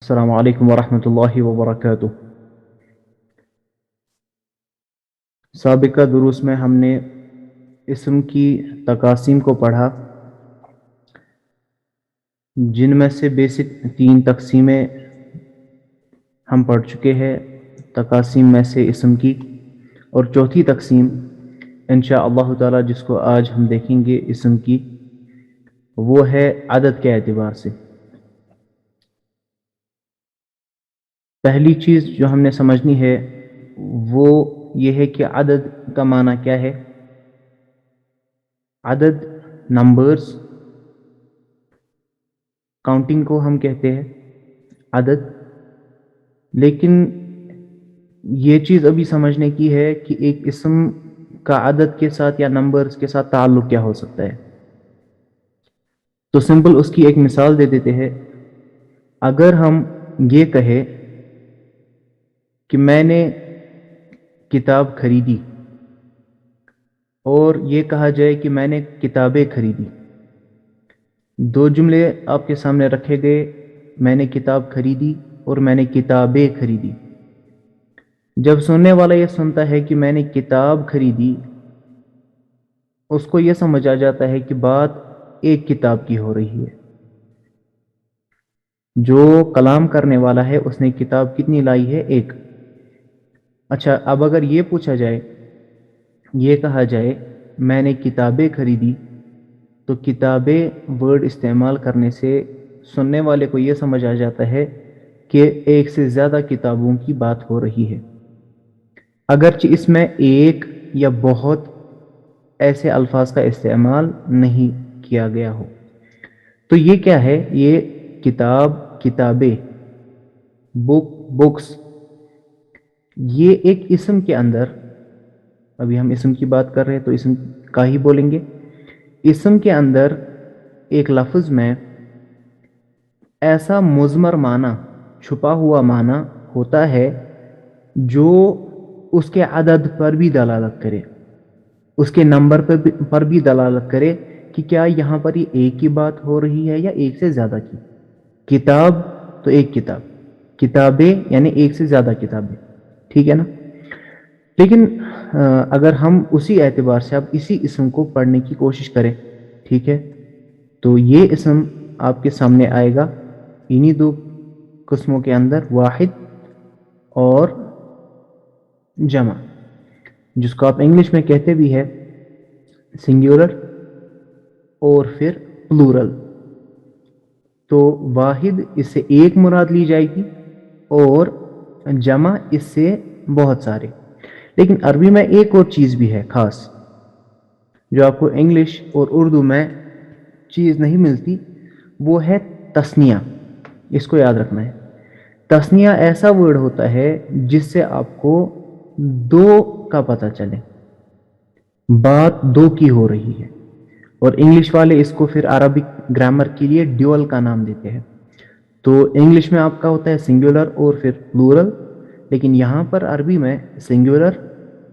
السلام علیکم ورحمۃ اللہ وبرکاتہ۔ سابقہ دروس میں ہم نے اسم کی تقاسیم کو پڑھا، جن میں سے بیسک 3 تقسیمیں ہم پڑھ چکے ہیں تقاسیم میں سے اسم کی، اور چوتھی تقسیم انشاء اللہ تعالی جس کو آج ہم دیکھیں گے اسم کی، وہ ہے عدد کے اعتبار سے۔ پہلی چیز جو ہم نے سمجھنی ہے وہ یہ ہے کہ عدد کا معنی کیا ہے۔ عدد نمبرز، کاؤنٹنگ کو ہم کہتے ہیں عدد، لیکن یہ چیز ابھی سمجھنے کی ہے کہ ایک اسم کا عدد کے ساتھ یا نمبرز کے ساتھ تعلق کیا ہو سکتا ہے۔ تو سمپل اس کی ایک مثال دے دیتے ہیں۔ اگر ہم یہ کہے کہ میں نے کتاب خریدی، اور یہ کہا جائے کہ میں نے کتابیں خریدی، دو جملے آپ کے سامنے رکھے گئے، میں نے کتاب خریدی اور میں نے کتابیں خریدی۔ جب سننے والا یہ سنتا ہے کہ میں نے کتاب خریدی، اس کو یہ سمجھ آ جاتا ہے کہ بات ایک کتاب کی ہو رہی ہے۔ جو کلام کرنے والا ہے اس نے کتاب کتنی لائی ہے؟ ایک۔ اچھا، اب اگر یہ پوچھا جائے، یہ کہا جائے میں نے کتابیں خریدی، تو کتابیں ورڈ استعمال کرنے سے سننے والے کو یہ سمجھ آ جاتا ہے کہ ایک سے زیادہ کتابوں کی بات ہو رہی ہے، اگرچہ اس میں ایک یا بہت ایسے الفاظ کا استعمال نہیں کیا گیا ہو۔ تو یہ کیا ہے؟ یہ کتاب، کتابیں، بک، بکس، یہ ایک اسم کے اندر، ابھی ہم اسم کی بات کر رہے ہیں تو اسم کا ہی بولیں گے، اسم کے اندر ایک لفظ میں ایسا مضمر معنی، چھپا ہوا معنی ہوتا ہے جو اس کے عدد پر بھی دلالت کرے، اس کے نمبر پر بھی دلالت کرے کہ کیا یہاں پر یہ ایک کی بات ہو رہی ہے یا ایک سے زیادہ کی۔ کتاب تو ایک کتاب، کتابیں یعنی ایک سے زیادہ کتابیں، ٹھیک ہے نا؟ لیکن اگر ہم اسی اعتبار سے اب اسی اسم کو پڑھنے کی کوشش کریں، ٹھیک ہے، تو یہ اسم آپ کے سامنے آئے گا انہی 2 قسموں کے اندر، واحد اور جمع، جس کو آپ انگلش میں کہتے بھی ہے سنگولر اور پھر پلورل۔ تو واحد اس سے ایک مراد لی جائے گی، اور جمع اس سے بہت سارے۔ لیکن عربی میں ایک اور چیز بھی ہے خاص، جو آپ کو انگلش اور اردو میں چیز نہیں ملتی، وہ ہے تثنیہ۔ اس کو یاد رکھنا ہے، تثنیہ ایسا ورڈ ہوتا ہے جس سے آپ کو 2 کا پتہ چلے، بات 2 کی ہو رہی ہے، اور انگلش والے اس کو پھر عربک گرامر کے لیے ڈیول کا نام دیتے ہیں۔ تو انگلش میں آپ کا ہوتا ہے سنگولر اور پھر پلورل، لیکن یہاں پر عربی میں سنگولر،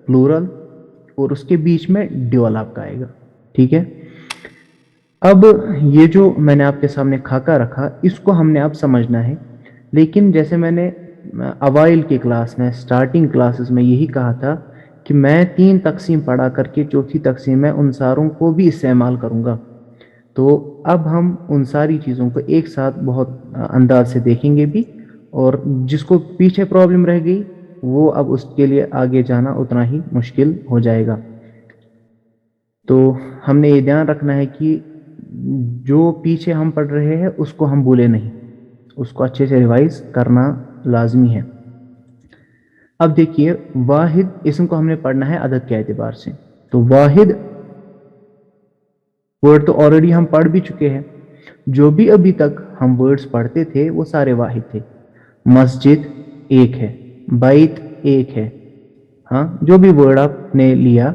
پلورل اور اس کے بیچ میں ڈیول آپ کا آئے گا، ٹھیک ہے۔ اب یہ جو میں نے آپ کے سامنے خاکہ رکھا، اس کو ہم نے اب سمجھنا ہے، لیکن جیسے میں نے اوائل کی کلاس میں، سٹارٹنگ کلاسز میں یہی کہا تھا کہ میں 3 تقسیم پڑھا کر کے چوتھی تقسیم میں ان ساروں کو بھی استعمال کروں گا۔ تو اب ہم ان ساری چیزوں کو ایک ساتھ بہت انداز سے دیکھیں گے بھی، اور جس کو پیچھے پرابلم رہ گئی وہ اب اس کے لیے آگے جانا اتنا ہی مشکل ہو جائے گا۔ تو ہم نے یہ دھیان رکھنا ہے کہ جو پیچھے ہم پڑھ رہے ہیں اس کو ہم بھولے نہیں، اس کو اچھے سے ریوائز کرنا لازمی ہے۔ اب دیکھیے، واحد اسم کو ہم نے پڑھنا ہے عدد کے اعتبار سے، تو واحد ورڈ تو آلریڈی ہم پڑھ بھی چکے ہیں، جو بھی ابھی تک ہم ورڈز پڑھتے تھے وہ سارے واحد تھے۔ مسجد ایک ہے، بیت ایک ہے، ہاں، جو بھی ورڈ آپ نے لیا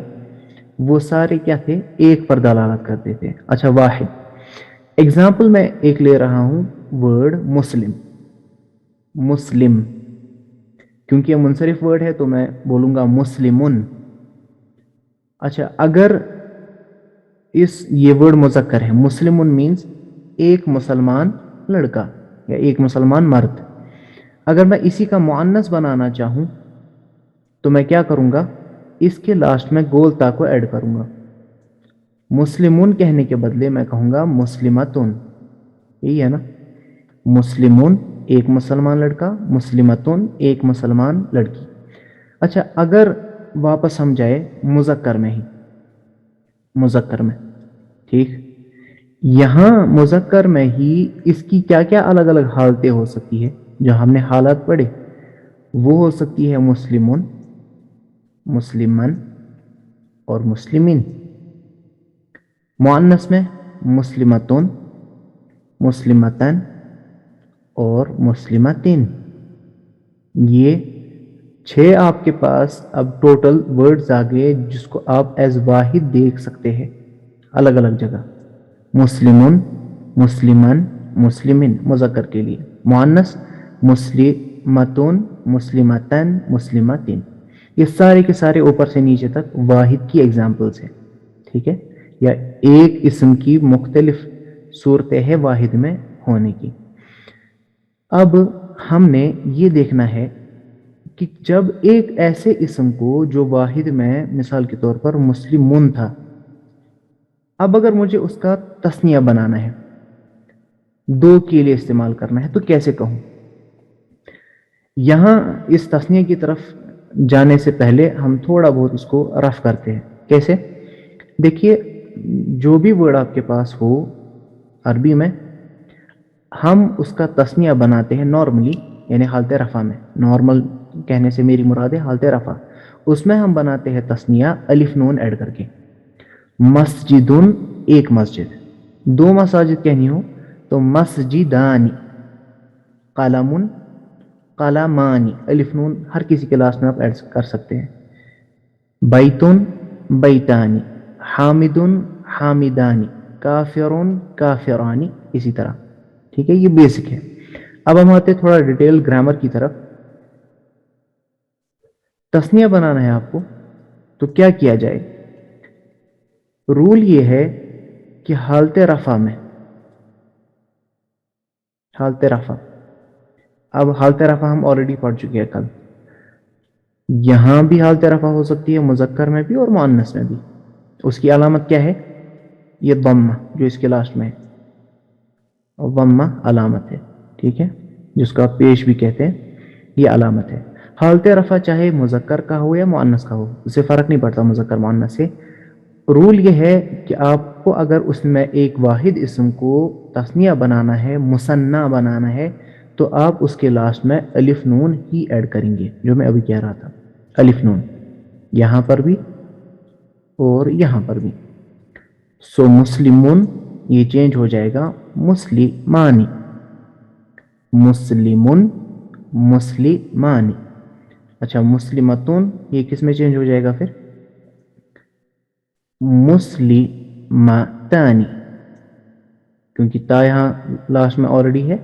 وہ سارے کیا تھے؟ ایک پر دلالت کرتے تھے۔ اچھا، واحد ایگزامپل میں ایک لے رہا ہوں، ورڈ مسلم، مسلم، کیونکہ یہ منصرف ورڈ ہے تو میں بولوں گا مسلمن۔ اچھا، اگر یہ ورڈ مذکر ہے، مسلمن مینز ایک مسلمان لڑکا یا ایک مسلمان مرد، اگر میں اسی کا مؤنث بنانا چاہوں تو میں کیا کروں گا، اس کے لاسٹ میں گول تا کو ایڈ کروں گا. مسلمون کہنے کے بدلے میں کہوں گا مسلمتون. یہی ہے نا، مسلمون ایک مسلمان لڑکا، مسلمتون ایک مسلمان لڑکی. اچھا، اگر واپس ہم جائے مذکر میں ہی، مذکر میں، ٹھیک، یہاں مذکر میں ہی اس کی کیا کیا الگ الگ حالتیں ہو سکتی ہے جو ہم نے حالات پڑھے. وہ ہو سکتی ہے مسلمون، مسلمن اور مسلمین. مؤنث میں مسلمتون، مسلمتن اور مسلمتین. یہ 6 آپ کے پاس اب ٹوٹل ورڈز آ گئے جس کو آپ ایز واحد دیکھ سکتے ہیں الگ الگ جگہ. مسلمون، مسلمن، مسلمین مذکر کے لیے. مؤنث مسلمتون، مسلمتن، مسلمتین. یہ سارے کے سارے اوپر سے نیچے تک واحد کی ایگزامپلس ہیں، ٹھیک ہے، یا ایک اسم کی مختلف صورتیں ہیں واحد میں ہونے کی. اب ہم نے یہ دیکھنا ہے کہ جب ایک ایسے اسم کو جو واحد میں مثال کے طور پر مسلمون تھا، اب اگر مجھے اس کا تثنیہ بنانا ہے، 2 کے لیے استعمال کرنا ہے، تو کیسے کہوں؟ یہاں اس تثنیہ کی طرف جانے سے پہلے ہم تھوڑا بہت اس کو رف کرتے ہیں. کیسے؟ دیکھیے، جو بھی ورڈ آپ کے پاس ہو عربی میں، ہم اس کا تثنیہ بناتے ہیں نارملی، یعنی حالت رفع میں. نارمل کہنے سے میری مراد ہے حالت رفع. اس میں ہم بناتے ہیں تثنیہ الف نون ایڈ کر کے. مسجدن ایک مسجد، 2 مساجد کہنی ہو تو مسجدانی. قلمن، قلمانی، الف نون ہر کسی کے لاسٹ میں آپ ایڈ کر سکتے ہیں. بیتن، بیتانی، حامدن، حامدانی، کافرن، کافرانی، اسی طرح. ٹھیک ہے، یہ بیسک ہے. اب ہم آتے تھوڑا ڈیٹیل گرامر کی طرف. تثنیہ بنانا ہے آپ کو تو کیا کیا جائے؟ رول یہ ہے کہ حالت رفع میں، حالت رفع، اب حالت رفع ہم آلریڈی پڑھ چکے ہیں کل. یہاں بھی حالت رفع ہو سکتی ہے مذکر میں بھی اور مؤنث میں بھی. اس کی علامت کیا ہے؟ یہ ضمہ جو اس کے لاسٹ میں ہے، ضمہ علامت ہے، ٹھیک ہے، جس کو آپ پیش بھی کہتے ہیں، یہ علامت ہے. حالت رفع چاہے مذکر کا ہو یا مؤنث کا ہو، اسے فرق نہیں پڑتا مذکر مؤنث سے. رول یہ ہے کہ آپ کو اگر اس میں ایک واحد اسم کو تثنیہ بنانا ہے، مثنیٰ بنانا ہے، تو آپ اس کے لاسٹ میں الف نون ہی ایڈ کریں گے، جو میں ابھی کہہ رہا تھا. الف نون یہاں پر بھی اور یہاں پر بھی. سو مسلمون یہ چینج ہو جائے گا مسلمانی، مسلمن، مسلمانی. اچھا، مسلمتون یہ کس میں چینج ہو جائے گا پھر؟ مسلمتانی، کیونکہ تا یہاں لاسٹ میں آلریڈی ہے.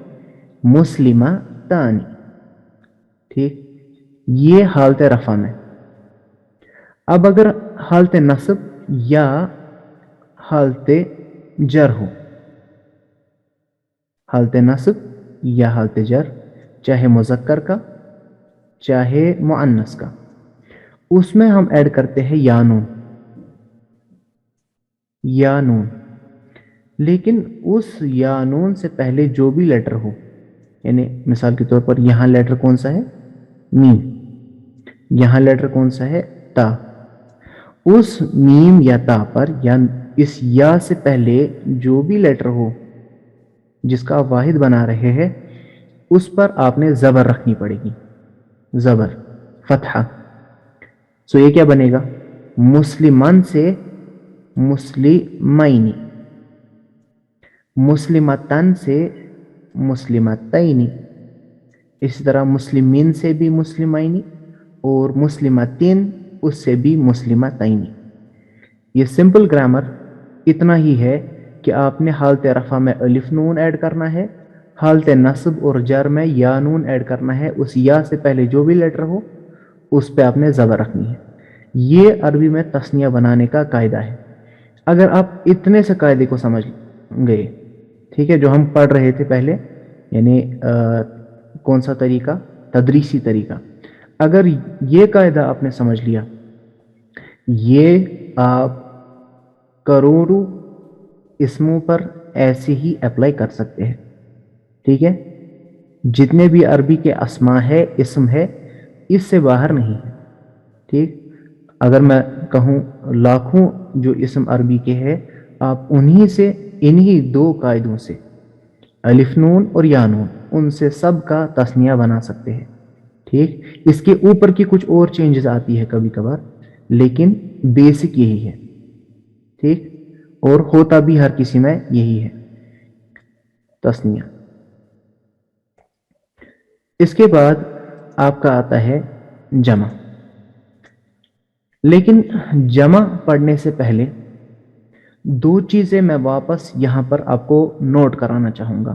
مسلمتانی، ٹھیک، یہ حالت رفع میں. اب اگر حالت نصب یا حالت جر ہو، حالت نصب یا حالت جر، چاہے مذکر کا چاہے مؤنث کا، اس میں ہم ایڈ کرتے ہیں یا نون، یا نون. لیکن اس یا نون سے پہلے جو بھی لیٹر ہو، یعنی مثال کے طور پر یہاں لیٹر کون سا ہے؟ میم. یہاں لیٹر کون سا ہے؟ تا. اس میم یا تا پر یا اس یا سے پہلے جو بھی لیٹر ہو جس کا آپ واحد بنا رہے ہیں، اس پر آپ نے زبر رکھنی پڑے گی، زبر، فتحہ. سو یہ کیا بنے گا؟ مسلمان سے مسلمین، مسلمتن سے مسلمتین، اسی طرح مسلمین سے بھی مسلمین اور مسلمتین اس سے بھی مسلمتین. یہ سمپل گرامر اتنا ہی ہے کہ آپ نے حالت رفع میں الف نون ایڈ کرنا ہے، حالت نصب اور جر میں یا نون ایڈ کرنا ہے. اس یا سے پہلے جو بھی لیٹر ہو اس پہ آپ نے زبر رکھنی ہے. یہ عربی میں تثنیہ بنانے کا قاعدہ ہے. اگر آپ اتنے سے قاعدے کو سمجھ گئے، ٹھیک ہے، جو ہم پڑھ رہے تھے پہلے، یعنی کون سا طریقہ؟ تدریسی طریقہ. اگر یہ قاعدہ آپ نے سمجھ لیا، یہ آپ کروڑوں اسموں پر ایسے ہی اپلائی کر سکتے ہیں. ٹھیک ہے، جتنے بھی عربی کے اسما ہے، اسم ہے، اس سے باہر نہیں ہے. ٹھیک، اگر میں کہوں لاکھوں جو اسم عربی کے ہیں، آپ انہی دو قاعدوں سے، الف نون اور یا نون، ان سے سب کا تثنیہ بنا سکتے ہیں. ٹھیک، اس کے اوپر کی کچھ اور چینجز آتی ہے کبھی کبھار، لیکن بیسک یہی ہے. ٹھیک، اور ہوتا بھی ہر کسی میں یہی ہے، تثنیہ. اس کے بعد آپ کا آتا ہے جمع. لیکن جمع پڑھنے سے پہلے دو چیزیں میں واپس یہاں پر آپ کو نوٹ کرانا چاہوں گا،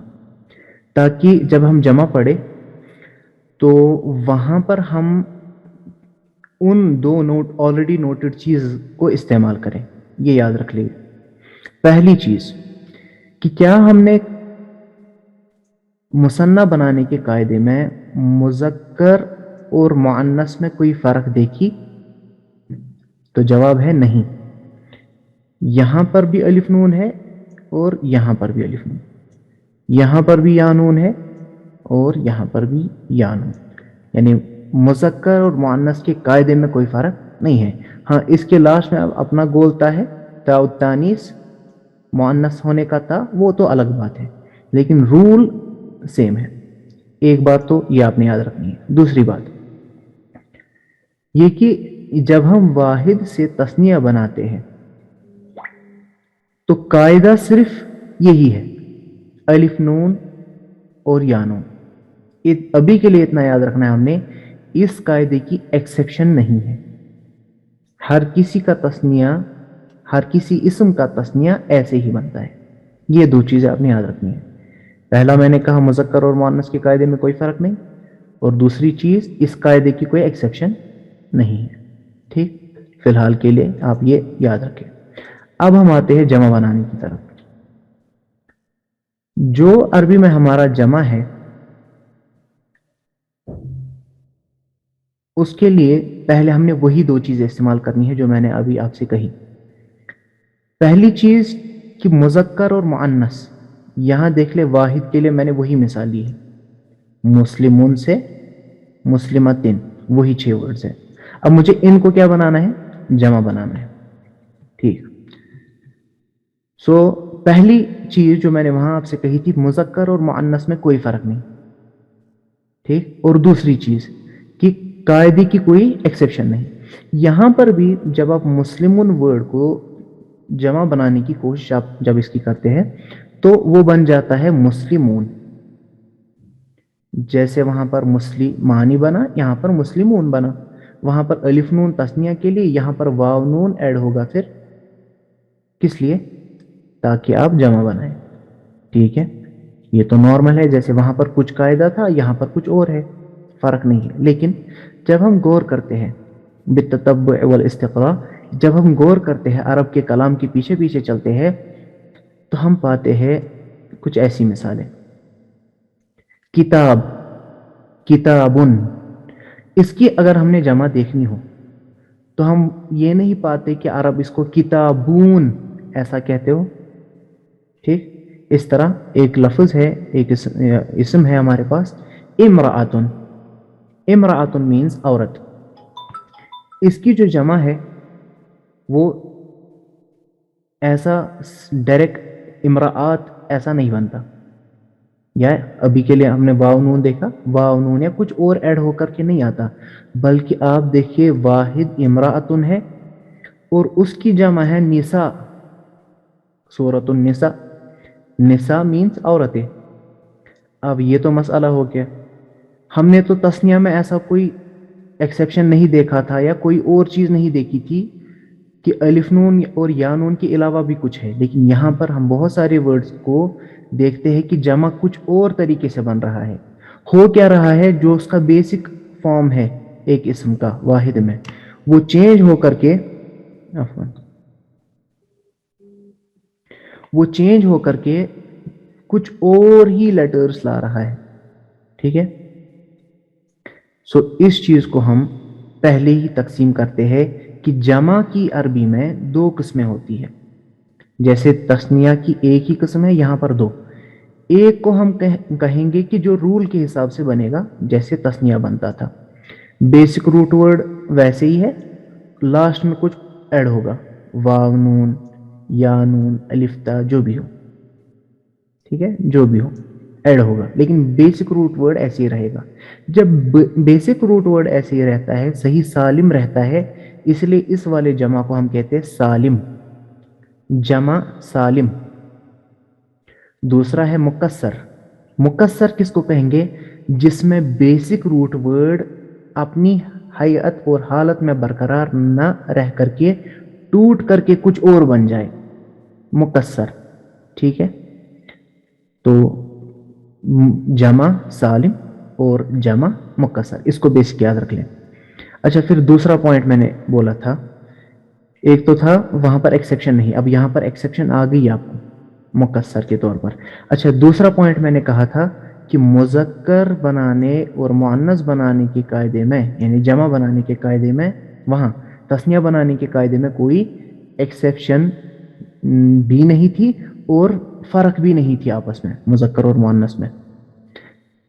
تاکہ جب ہم جمع پڑھیں تو وہاں پر ہم ان دو آلریڈی نوٹڈ چیز کو استعمال کریں. یہ یاد رکھ لیجیے. پہلی چیز کہ کیا ہم نے مثنیٰ بنانے کے قاعدے میں مذکر اور مؤنث میں کوئی فرق دیکھی؟ تو جواب ہے نہیں. یہاں پر بھی الف نون ہے اور یہاں پر بھی الف نون، یہاں پر بھی یا نون ہے اور یہاں پر بھی یا نون. یعنی مذکر اور مؤنث کے قاعدے میں کوئی فرق نہیں ہے. ہاں، اس کے لاسٹ میں اپنا گولتا ہے تا التانیث، مؤنث ہونے کا تا، وہ تو الگ بات ہے، لیکن رول سیم ہے. ایک بات تو یہ آپ نے یاد رکھنی ہے. دوسری بات یہ کہ جب ہم واحد سے تثنیہ بناتے ہیں تو قاعدہ صرف یہی ہے، الف نون اور یا نون. ابھی کے لیے اتنا یاد رکھنا ہے ہم نے، اس قاعدے کی ایکسیپشن نہیں ہے. ہر کسی کا تثنیہ، ہر کسی اسم کا تثنیہ ایسے ہی بنتا ہے. یہ دو چیزیں آپ نے یاد رکھنی ہے. پہلا میں نے کہا مذکر اور مؤنث کے قاعدے میں کوئی فرق نہیں، اور دوسری چیز اس قاعدے کی کوئی ایکسیپشن نہیں ہے. ٹھیک، فی الحال کے لیے آپ یہ یاد رکھیں. اب ہم آتے ہیں جمع بنانے کی طرف. جو عربی میں ہمارا جمع ہے اس کے لیے پہلے ہم نے وہی دو چیزیں استعمال کرنی ہے جو میں نے ابھی آپ سے کہی. پہلی چیز کہ مذکر اور مؤنث، یہاں دیکھ لے واحد کے لیے میں نے وہی مثال لی ہے، مسلمون سے مسلمتن، وہی 6 ورڈز ہیں. اب مجھے ان کو کیا بنانا ہے؟ جمع بنانا ہے. ٹھیک، سو پہلی چیز جو میں نے وہاں آپ سے کہی تھی، مذکر اور مؤنث میں کوئی فرق نہیں. ٹھیک، اور دوسری چیز کہ قاعدے کی کوئی ایکسیپشن نہیں. یہاں پر بھی جب آپ مسلمون ورڈ کو جمع بنانے کی کوشش آپ جب اس کی کرتے ہیں تو وہ بن جاتا ہے مسلمون. جیسے وہاں پر مسلمانی بنا، یہاں پر مسلمون بنا. وہاں پر الف نون تثنیہ کے لیے، یہاں پر واو نون ایڈ ہوگا. پھر کس لیے؟ تاکہ آپ جمع بنائیں. ٹھیک ہے، یہ تو نارمل ہے. جیسے وہاں پر کچھ قاعدہ تھا، یہاں پر کچھ اور ہے، فرق نہیں ہے. لیکن جب ہم غور کرتے ہیں بالتتبع والاستقراء، جب ہم غور کرتے ہیں عرب کے کلام کے پیچھے پیچھے چلتے ہیں تو ہم پاتے ہیں کچھ ایسی مثالیں. کتاب، کتابن، اس کی اگر ہم نے جمع دیکھنی ہو تو ہم یہ نہیں پاتے کہ عرب اس کو کتابون ایسا کہتے ہو. ٹھیک، اس طرح ایک لفظ ہے، ایک اسم ہے ہمارے پاس، امرأتن. امرأتن مینز عورت. اس کی جو جمع ہے وہ ایسا ڈائریکٹ امرآت ایسا نہیں بنتا. یا ابھی کے لیے ہم نے واو نون دیکھا، واو نون یا کچھ اور ایڈ ہو کر کے نہیں آتا، بلکہ آپ دیکھیے واحد امرأتن ہے اور اس کی جمع ہے نساء. سورۃ النساء، نساء مینز عورتیں. اب یہ تو مسئلہ ہو گیا. ہم نے تو تثنیہ میں ایسا کوئی ایکسیپشن نہیں دیکھا تھا یا کوئی اور چیز نہیں دیکھی تھی کہ الف نون اور یا نون کے علاوہ بھی کچھ ہے. لیکن یہاں پر ہم بہت سارے ورڈز کو دیکھتے ہیں کہ جمع کچھ اور طریقے سے بن رہا ہے. ہو کیا رہا ہے؟ جو اس کا بیسک فارم ہے ایک اسم کا واحد میں، وہ چینج ہو کر کے کچھ اور ہی لیٹرز لا رہا ہے. ٹھیک ہے، سو اس چیز کو ہم پہلے ہی تقسیم کرتے ہیں کہ جمع کی عربی میں دو قسمیں ہوتی ہے. جیسے تثنیہ کی ایک ہی قسم ہے، یہاں پر دو. ایک کو ہم کہیں گے کہ جو رول کے حساب سے بنے گا جیسے تثنیہ بنتا تھا، بیسک روٹ ورڈ ویسے ہی ہے، لاسٹ میں کچھ ایڈ ہوگا، واو نون یا نون الف تا جو بھی ہو، ٹھیک ہے، جو بھی ہو ایڈ ہوگا، لیکن بیسک روٹ ورڈ ایسے ہی رہے گا. جب بیسک روٹ ورڈ ایسے ہی رہتا ہے، صحیح سالم رہتا ہے، اس لیے اس والے جمع کو ہم کہتے ہیں سالم، جمع سالم. دوسرا ہے مکسر. مکسر کس کو کہیں گے؟ جس میں بیسک روٹ ورڈ اپنی حیت اور حالت میں برقرار نہ رہ کر کے ٹوٹ کر کے کچھ اور بن جائے، مکسر. ٹھیک ہے، تو جمع سالم اور جمع مکسر، اس کو بیسک یاد رکھ لیں. اچھا، پھر دوسرا پوائنٹ میں نے بولا تھا، ایک تو تھا وہاں پر ایکسیپشن نہیں، اب یہاں پر ایکسیپشن آ گئی آپ کو مکسر کے طور پر. اچھا، دوسرا پوائنٹ میں نے کہا تھا کہ مذکر بنانے اور مؤنث بنانے کے قاعدے میں، یعنی جمع بنانے کے قاعدے میں، وہاں تثنیہ بنانے کے قاعدے میں کوئی ایکسیپشن بھی نہیں تھی اور فرق بھی نہیں تھی آپس میں مذکر اور مؤنث میں.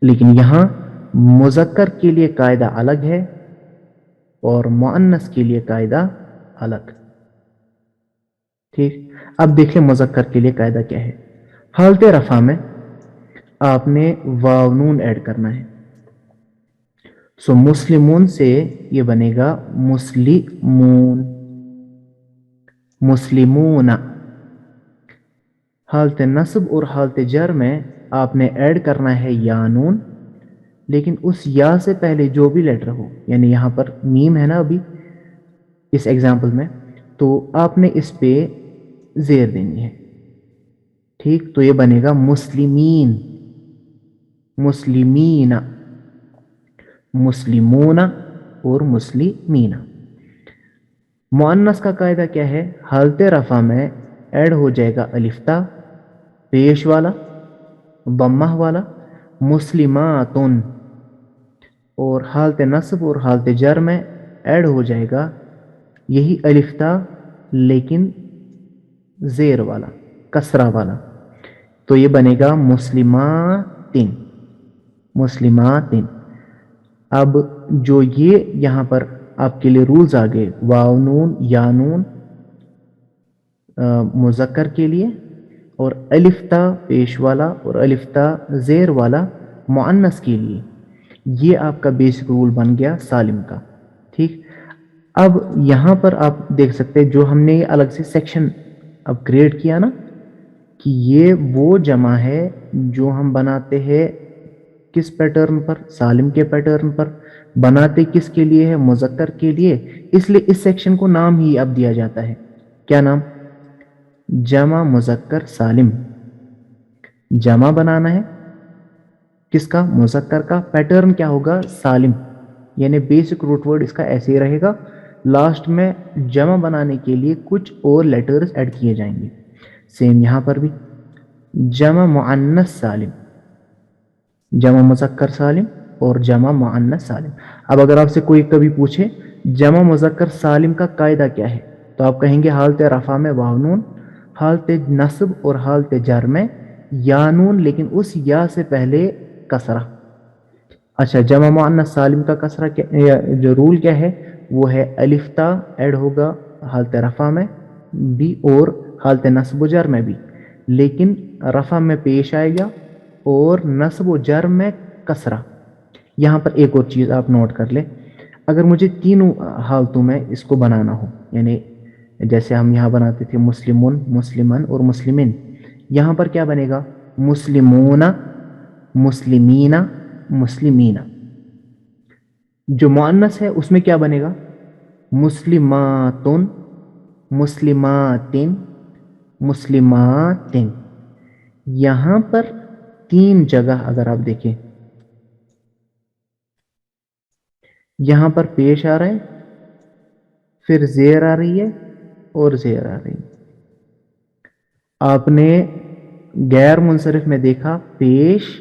لیکن یہاں مذکر کے لیے قاعدہ الگ ہے اور مؤنث کے لیے قاعدہ الگ. ٹھیک، اب دیکھیں مذکر کے لیے قاعدہ کیا ہے. حالت رفع میں آپ نے واو نون ایڈ کرنا ہے. سو مسلمون سے یہ بنے گا مسلمون، مسلمون. حالت نصب اور حالت جر میں آپ نے ایڈ کرنا ہے یا نون، لیکن اس یا سے پہلے جو بھی لیٹر ہو، یعنی یہاں پر میم ہے نا ابھی اس ایگزامپل میں، تو آپ نے اس پہ زیر دینی ہے. ٹھیک، تو یہ بنے گا مسلمین، مسلمین، مسلمون اور مسلمین. مؤنث کا قاعدہ کیا ہے؟ حالت رفع میں ایڈ ہو جائے گا الف تا پیش والا ضمہ والا، مسلماتن. اور حالت نصب اور حالت جر میں ایڈ ہو جائے گا یہی الف تا لیکن زیر والا، کسرہ والا. تو یہ بنے گا مسلماتن، مسلماتن. اب جو یہ یہاں پر آپ کے لیے رولز آ گئے، واو نون یا نون مذکر کے لیے، اور الف تا پیش والا اور الف تا زیر والا مؤنث کے لیے، یہ آپ کا بیسک رول بن گیا سالم کا. ٹھیک، اب یہاں پر آپ دیکھ سکتے ہیں جو ہم نے الگ سے سیکشن اب کریٹ کیا نا، کہ یہ وہ جمع ہے جو ہم بناتے ہیں کس پیٹرن پر؟ سالم کے پیٹرن پر. بناتے کس کے لیے ہے؟ مذکر کے لیے. اس لیے اس سیکشن کو نام ہی اب دیا جاتا ہے، کیا نام؟ جمع مذکر سالم. جمع بنانا ہے کس کا؟ مذکر کا. پیٹرن کیا ہوگا؟ سالم، یعنی بیسک روٹ ورڈ اس کا ایسے ہی رہے گا، لاسٹ میں جمع بنانے کے لیے کچھ اور لیٹرز ایڈ کیے جائیں گے. سیم یہاں پر بھی جمع مؤنث سالم، جمع مذکر سالم اور جمع مؤنث سالم. اب اگر آپ سے کوئی کبھی پوچھے جمع مذکر سالم کا قاعدہ کیا ہے، تو آپ کہیں گے حالت رفع میں واو نون، حالت نصب اور حالت جر میں یا نون، لیکن اس یا سے پہلے کسرہ. اچھا، جمع مؤنث سالم کا کسرہ جو رول کیا ہے؟ وہ ہے الف تا ایڈ ہوگا حالت رفع میں بھی اور حالت نصب و جر میں بھی، لیکن رفع میں پیش آئے گا اور نصب و جر میں کسرہ. یہاں پر ایک اور چیز آپ نوٹ کر لیں، اگر مجھے تینوں حالتوں میں اس کو بنانا ہو، یعنی جیسے ہم یہاں بناتے تھے مسلمون، مسلمن اور مسلمین، یہاں پر کیا بنے گا؟ مسلمون، مسلمین، مسلمین. جو مؤنث ہے اس میں کیا بنے گا؟ مسلماتن، مسلماتن، مسلماتن. یہاں پر تین جگہ اگر آپ دیکھیں، یہاں پر پیش آ رہا ہے، پھر زیر آ رہی ہے اور زیر آ رہی ہے. آپ نے غیر منصرف میں دیکھا پیش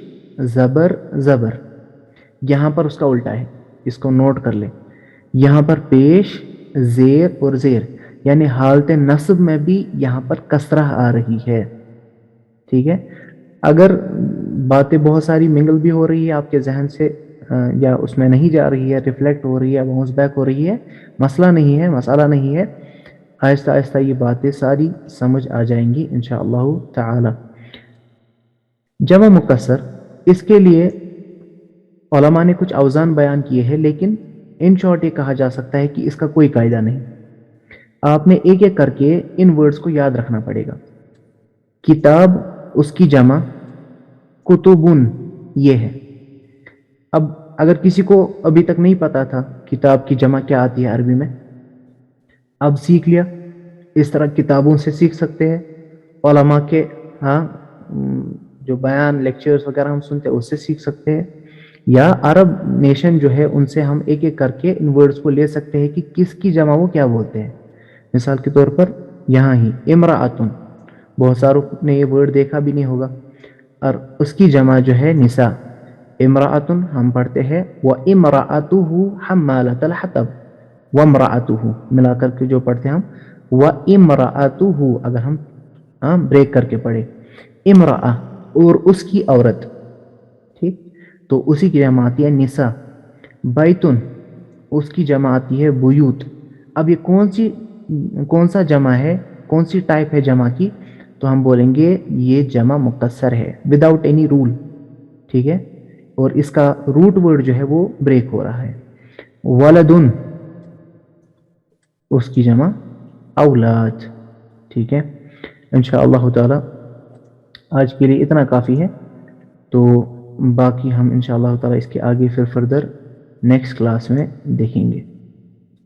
زبر زبر، یہاں پر اس کا الٹا ہے، اس کو نوٹ کر لیں. یہاں پر پیش زیر اور زیر یعنی حالت نصب میں بھی یہاں پر کسرہ آ رہی ہے. ٹھیک ہے. اگر باتیں بہت ساری منگل بھی ہو رہی ہے آپ کے ذہن سے یا اس میں نہیں جا رہی ہے, ریفلیکٹ ہو رہی ہے, باؤنس بیک ہو رہی ہے, مسئلہ نہیں ہے, مسئلہ نہیں ہے, آہستہ آہستہ یہ باتیں ساری سمجھ آ جائیں گی انشاءاللہ تعالی. جمع مکسر, اس کے لیے علماء نے کچھ اوزان بیان کیے ہیں, لیکن ان شارٹ یہ کہا جا سکتا ہے کہ اس کا کوئی قاعدہ نہیں. آپ نے ایک ایک کر کے ان ورڈز کو یاد رکھنا پڑے گا. کتاب اس کی جمع کتبن یہ ہے. اب اگر کسی کو ابھی تک نہیں پتا تھا کتاب کی جمع کیا آتی ہے عربی میں, اب سیکھ لیا. اس طرح کتابوں سے سیکھ سکتے ہیں, علماء کے جو بیان لیکچرز وغیرہ ہم سنتے ہیں اس سے سیکھ سکتے ہیں, یا عرب نیشن جو ہے ان سے ہم ایک ایک کر کے ان ورڈز کو لے سکتے ہیں کہ کس کی جمع وہ کیا بولتے ہیں. مثال کے طور پر یہاں ہی امرأتن, بہت ساروں نے یہ ورڈ دیکھا بھی نہیں ہوگا, اور اس کی جمع جو ہے نساء. امرأتن ہم پڑھتے ہیں وَإِمْرَأَتُهُ حَمَّالَةَ الْحَطَبِ, وَامْرَأَتُهُ ملا کر کے جو پڑھتے ہیں ہم وَإِمْرَأَتُهُ اگر ہم بریک کر کے پڑھے امرأہ اور اس کی عورت. ٹھیک, تو اسی کی جمع آتی ہے نساء. بیتن اس کی جمع آتی ہے بیوت. اب یہ کون سا جمع ہے, کون سی ٹائپ ہے جمع کی, تو ہم بولیں گے یہ جمع مکسر ہے وداؤٹ اینی رول. ٹھیک ہے, اور اس کا روٹ ورڈ جو ہے وہ بریک ہو رہا ہے. ولدن اس کی جمع اولاد. ٹھیک ہے, انشاءاللہ تعالی آج کے لیے اتنا کافی ہے. تو باقی ہم انشاءاللہ تعالی اس کے آگے پھر فردر نیکسٹ کلاس میں دیکھیں گے.